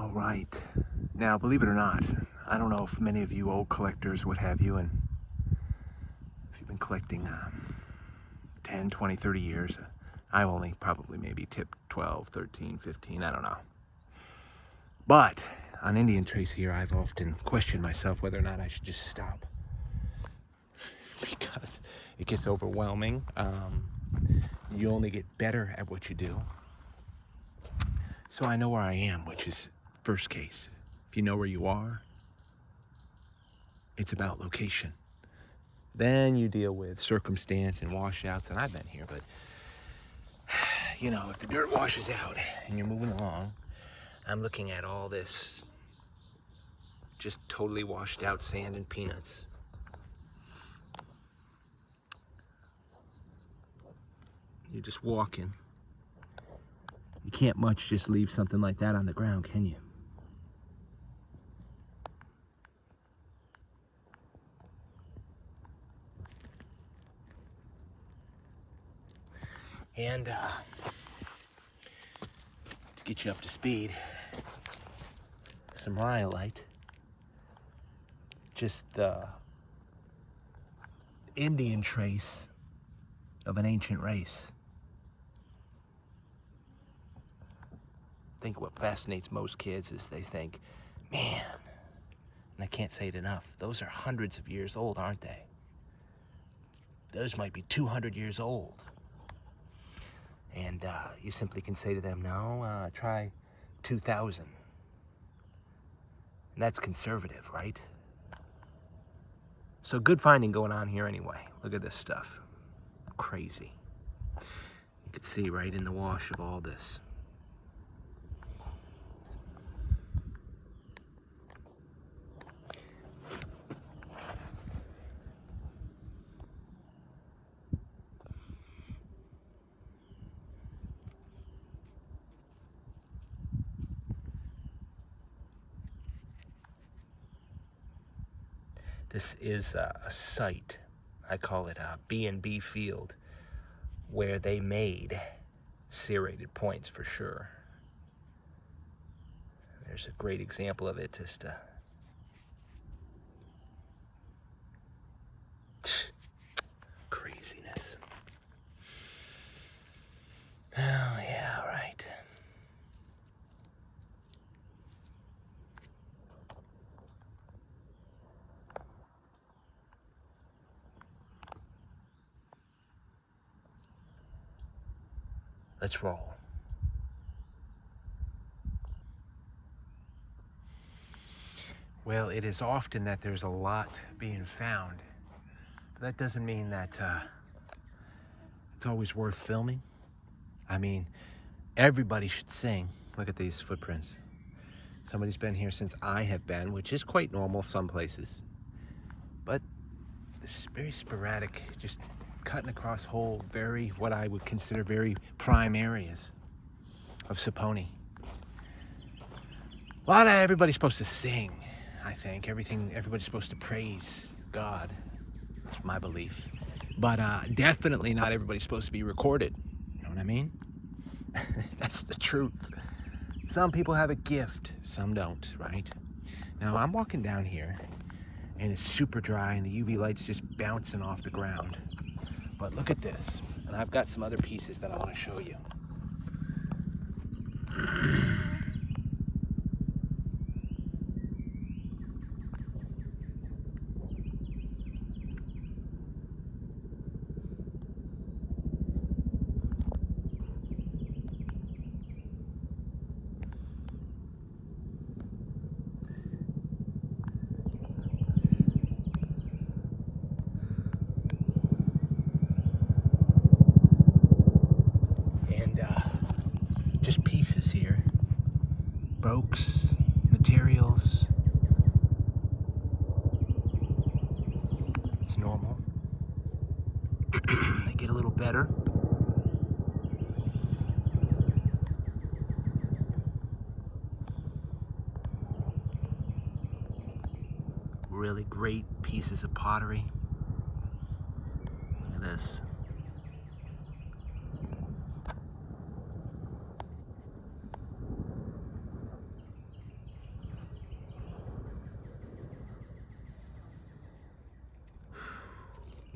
All right. Now, believe it or not, I don't know if many of you old collectors, what have you, and if you've been collecting 10, 20, 30 years, I only probably maybe tipped 12, 13, 15, I don't know. But on Indian Trace here, I've often questioned myself whether or not I should just stop. Because it gets overwhelming. You only get better at what you do. So I know where I am, which is first case. If you know where you are, it's about location. Then you deal with circumstance and washouts, and I've been here, but you know, if the dirt washes out and you're moving along, I'm looking at all this just totally washed out sand and peanuts. You're just walking. You can't much just leave something like that on the ground, can you? And to get you up to speed, some rhyolite, just the Indian trace of an ancient race. I think what fascinates most kids is they think, man, and I can't say it enough, those are hundreds of years old, aren't they? Those might be 200 years old. And you simply can say to them, no, try 2,000. And that's conservative, right? So good finding going on here anyway. Look at this stuff. Crazy. You can see right in the wash of all this. This is a site, I call it a B&B field, where they made serrated points for sure. There's a great example of it, just craziness. Oh yeah, right. Let's roll. Well, it is often that there's a lot being found, but that doesn't mean that it's always worth filming. I mean, everybody should sing. Look at these footprints. Somebody's been here since I have been, which is quite normal some places. But it's very sporadic, just cutting across whole, what I would consider very prime areas of Saponi. Everybody's supposed to sing, I think. Everybody's supposed to praise God. That's my belief. But definitely not everybody's supposed to be recorded. You know what I mean? That's the truth. Some people have a gift, some don't, right? Now I'm walking down here and it's super dry and the UV light's just bouncing off the ground. But look at this, and I've got some other pieces that I want to show you. Just pieces here, brokes, materials. It's normal. They get a little better. Really great pieces of pottery. Look at this.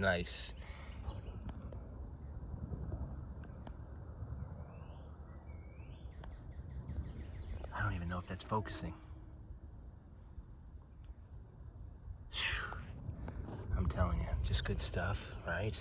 Nice. I don't even know if that's focusing. Whew. I'm telling you, just good stuff, right?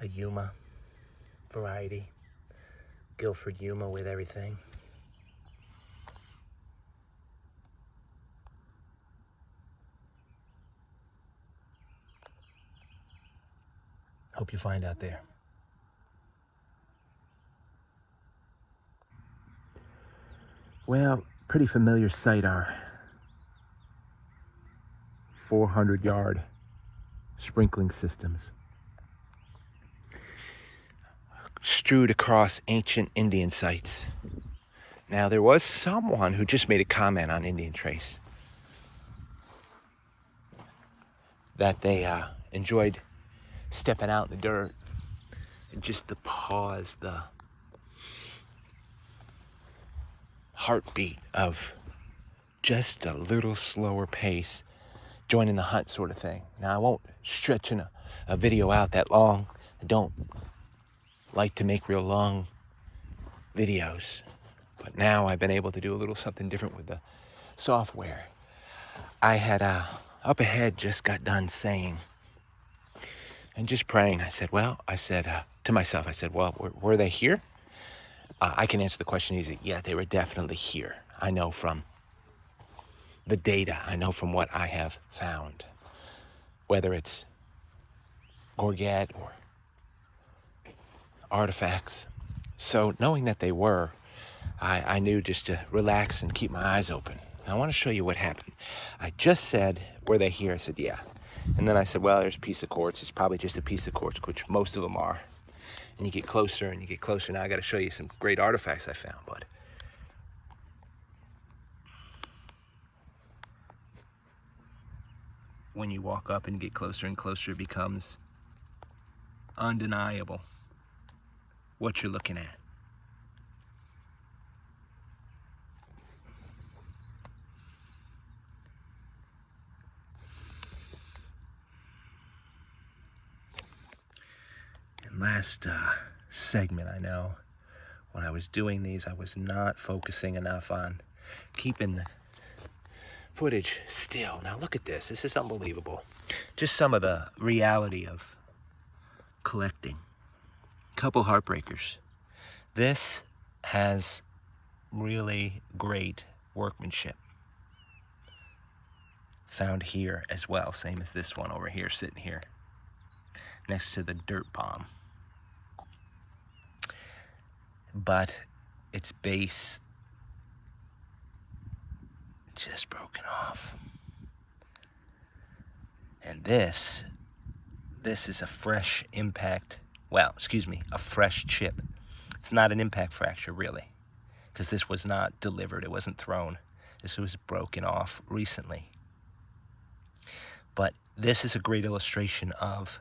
A Yuma variety. Guilford Yuma with everything. Hope you find out there. Well, pretty familiar sight, our 400-yard sprinkling systems strewed across ancient Indian sites. Now, there was someone who just made a comment on Indian Trace that they enjoyed stepping out in the dirt and just the pause, the heartbeat of just a little slower pace, joining the hunt sort of thing. Now, I won't stretch a video out that long. I don't like to make real long videos, but now I've been able to do a little something different with the software. I had up ahead just got done saying and just praying. I said to myself, I said, well, were they here? I can answer the question easy. Yeah, they were definitely here. I know from the data, I know from what I have found, whether it's Gorget or artifacts. So knowing that they were, I knew just to relax and keep my eyes open. Now, I want to show you what happened. I just said, were they here? I said, yeah. And then I said, well, there's a piece of quartz. It's probably just a piece of quartz, which most of them are. And you get closer and you get closer. Now I got to show you some great artifacts I found, bud. When you walk up and get closer and closer, it becomes undeniable what you're looking at. And last segment, I know when I was doing these, I was not focusing enough on keeping the footage still. Now look at this. This is unbelievable. Just some of the reality of collecting. Couple heartbreakers. This has really great workmanship. Found here as well, same as this one over here, sitting here next to the dirt bomb. But its base just broken off. And this is a fresh impact, a fresh chip. It's not an impact fracture, really, because this was not delivered. It wasn't thrown. This was broken off recently. But this is a great illustration of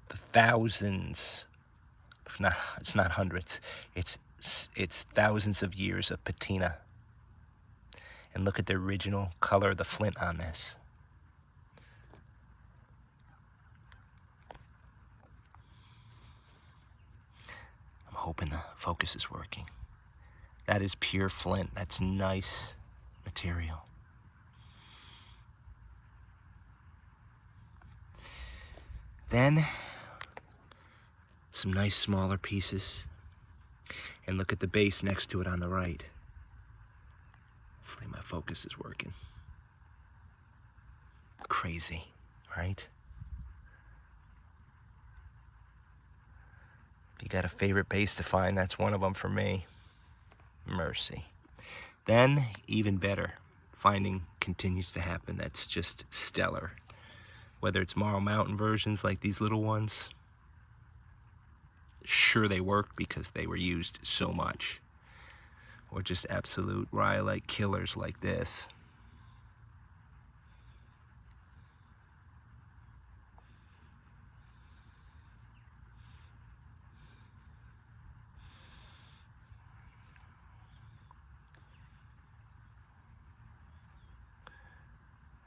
the thousands, if not, it's not hundreds, it's thousands of years of patina. And look at the original color of the flint on this. I'm hoping the focus is working. That is pure flint. That's nice material. Then, some nice smaller pieces. And look at the base next to it on the right. Hopefully my focus is working. Crazy, right? If you got a favorite base to find, that's one of them for me. Mercy. Then, even better, finding continues to happen. That's just stellar. Whether it's Marl Mountain versions like these little ones, sure they worked because they were used so much, or just absolute rye-like killers like this.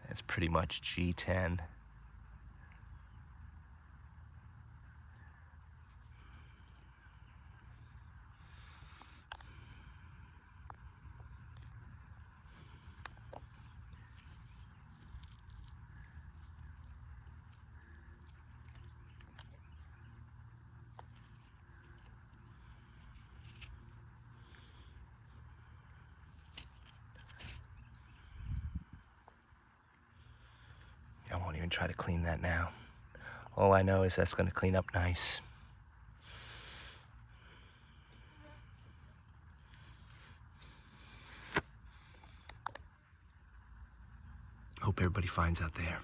That's pretty much G10. I won't even try to clean that now. All I know is that's going to clean up nice. Hope everybody finds out there.